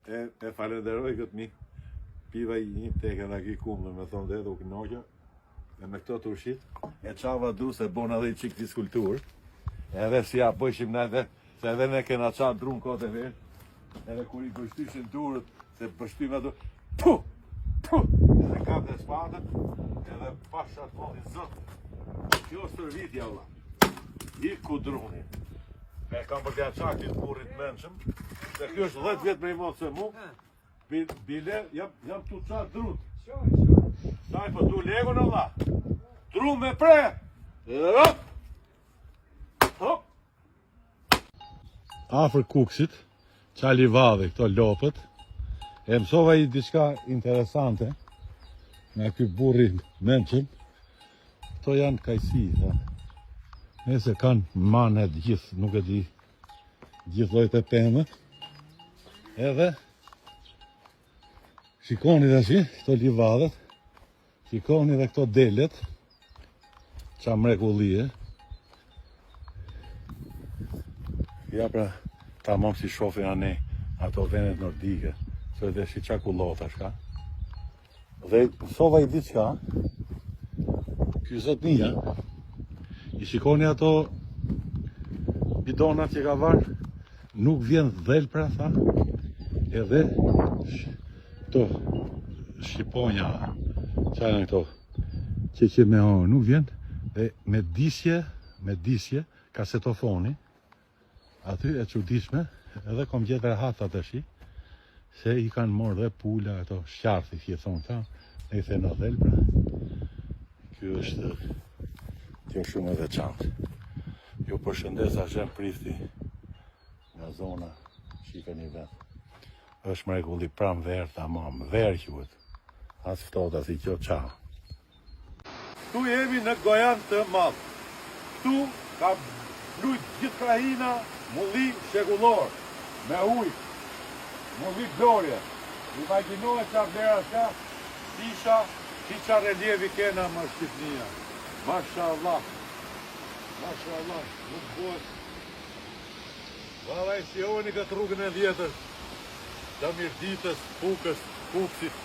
e falenderoj këtë mi. Piva I një tek edhe ki kumë, me thonë dhe edhe u kënoqja. E me këto të ushit, e qava du se bon edhe I qik fiskultur. Edhe si ja bëjshim ne edhe, se edhe ne kena qa drunë kote verë. Edhe kur I bështyshin turët, se bështym ato, puh! Edhe kam dhe spatët, edhe pasha të modi zëtë. Kjo është tërvitja vla. I ku druni. E kam për t'ja qakit burit menshëm, se kjo është 10 vjetë me I modë se mu, bile, jam tu qa drut. Saj po du lego në vla. Dru me pre. Hop. Afër kuksit, qali vadhe këto lopët, e mësova I diçka interesante nga ky burri mençëm. Këto janë kajsi, nëse kanë manet gjithë, nuk e di gjithë llojet e pemët. Edhe shikoni tash këto livadhet, shikoni edhe këto delet, qa mrekullie. Ja pra, tamam si shofin ne ato venet nordike, se dhe shi qa kullota shka. Dhe mësova I diçka, ky zotnia, I shikoni ato bidonat që ka varë, nuk vjen dhelpra, tha, edhe këto shqiponja, qa janë këto, që me ho, nuk vjen, dhe me disje, kasetofoni, aty e çuditshme, edhe kom gjetur hata tash, se I kanë morë dhe pula, ato shqarthi, që I thonë ta, ne I thënë dhelpra. Kjo është shumë e veçantë. Ju përshëndes Azhem Prifti nga zona shikoni vetë. Është mrekulli pram verë, tamam, verë quhet. As ftohta si kjo qa. Ktu jemi në Gojan të madh. Ktu ka lujt gjithë krahina mulli shekullor, me ujë, mulli glorje. Imagjinohet qa vlera ka, tisha, si qa relievi kena më Shqipnia. Mashallah, nuk bëhet. Valla I sjoni këtë rrugën e vjetër, të Mirditës, Pukës, Kuksit.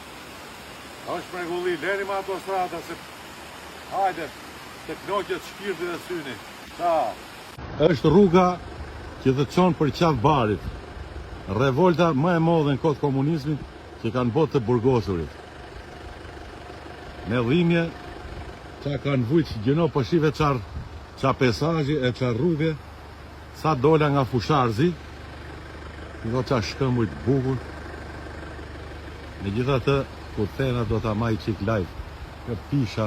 Është mrekulli, leni ma autostrada, se hajde, të knoqet shpirtin e syni. Është rruga që të qonë për qaf barit. Revolta më e modhe në kohë komunizmit që kanë botë të burgosurit. Me dhimbje, qa kanë vujt që gjëno për shive qa pesazhi e qa rrugë, sa dola nga fusharzi, do qa shkëmbujt bukur. Me gjitha të, kur thena do ta maj qik live, kjo pisha,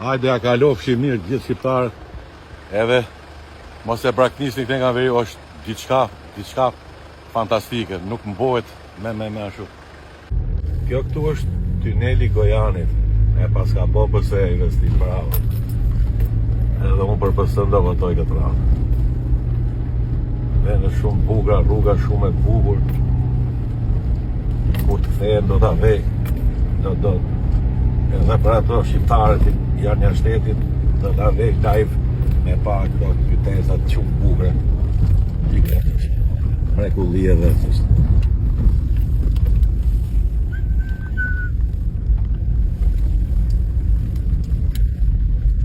hajde ja kalofshi mirë gjithë shqiptarët, edhe mos e braknisni këtë nga veri, është diçka fantastike, nuk mbohet me ashtu. Kjo këtu është tuneli Gojanit, e pas ka po përse e investi pravo. Edhe unë përpësën do votoj këtë radhë. Dhe në shumë bugra, rruga shumë e bukur. Kur të kthehen do ta vej. Edhe për ato shqiptarët janë një shtetit, do ta vej live me pa këto qytetat shumë bukre. Mrekulli edhe është.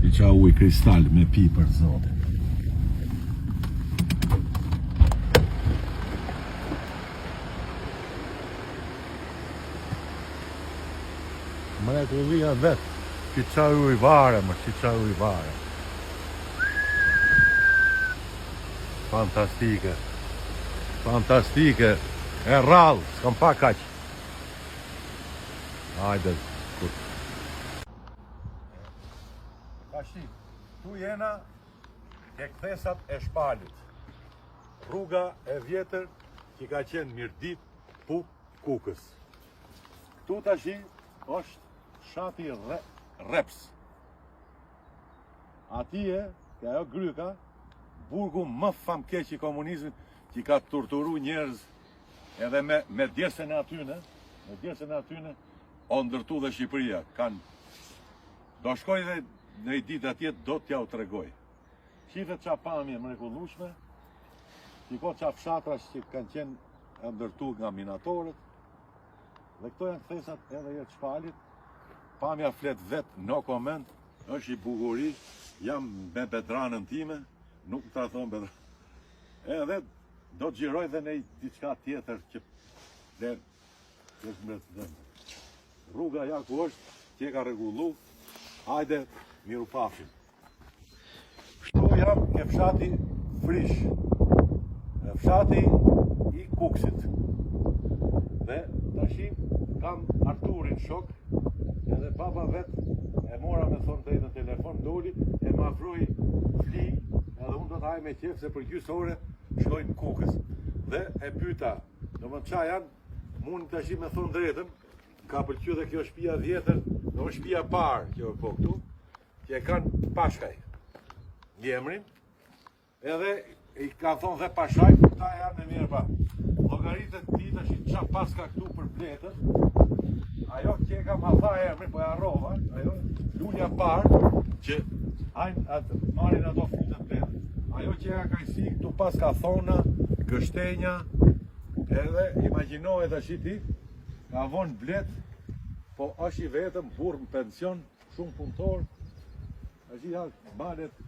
I qa uj kristal me pi për zote. Mrekullia vetë, që qa uj vare, që qa uj vare. Fantastike. Fantastike. E rrallë, s'kam pa kaq. Hajde. Tashi, tu jena ke kthesat e Shpalit. Rruga e vjetër që ka qenë Mirdit, Puk, Kukës. Tu tashi është shati Reps. Atije, ke ajo gryka, burgu më famkeq I komunizmit që ka torturu njerëz edhe me djesën e atyne, o ndërtu dhe Shqipëria. Do shkoj dhe në I ditë atjet do t'ja u tregoj. Shifet qa pamje mrekullueshme, shiko qa fshatra që kanë qenë e ndërtu nga minatorët. Dhe këto janë kthesat edhe jetë shpalit. Pamja flet vetë, no comment, është i buguri, jam me bedranën time, nuk të thonë bedranën. Edhe do të gjiroj dhe nej diçka tjetër që rruga ja ku është, që ka rregullu, hajde, miru pafshim. Kështu jam ke fshati Frish, fshati i Kuksit. Dhe tashi kam Arturin shok, edhe baba vet e mora me thonë drejt në telefon, doli, e ma afroi fli, edhe unë do të haj me qef se për gjysë ore shkojnë Kukës. Dhe e pyeta, do më qa janë, mund tashi me thonë drejtën, ka pëlqyer dhe kjo shtëpia vjetër, do shtëpia parë kjo po këtu, që e kanë Pashkaj. Njemrin, edhe i ka thonë dhe Pashaj, këta janë e mirë pa. Llogaritet ti tash qa pas ka këtu për bletët, ajo që e kam hatha emrin, po e harrova, ajo lulja parë, që marrin ato frutet bletët. Ajo që e ka si këtu pas ka thona, gështenja, edhe imagjinohet tash ti, ka vonë blet, po është i vetëm burr në pension, shumë punëtor, është i balet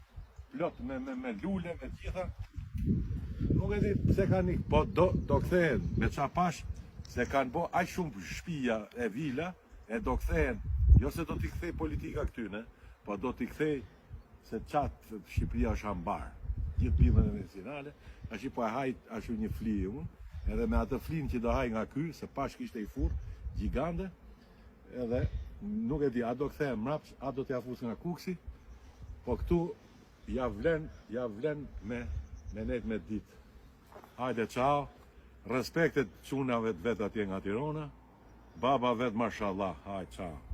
plot me lule, me gjitha. Nuk e di pse kanë ikë, po do kthehen me qa pash, se kanë bo aq shumë shtëpia e vila, e do kthehen, jo se do t'i kthej politika këtyne, po do t'i kthej se qatë Shqipëria është ambar, gjithë bimën e medicinale, është i po e hajt ashtu një fli unë, edhe me atë flin që do haj nga ky, se pash kishte i furr, gjigande, edhe nuk e di, a do kthehen mrapsh, a do t'ja fus nga Kuksi, po këtu ja vlen me net me ditë. Hajde, ciao, respektet çunave të vet atje nga Tirana, baba vet mashallah, hajde, ciao.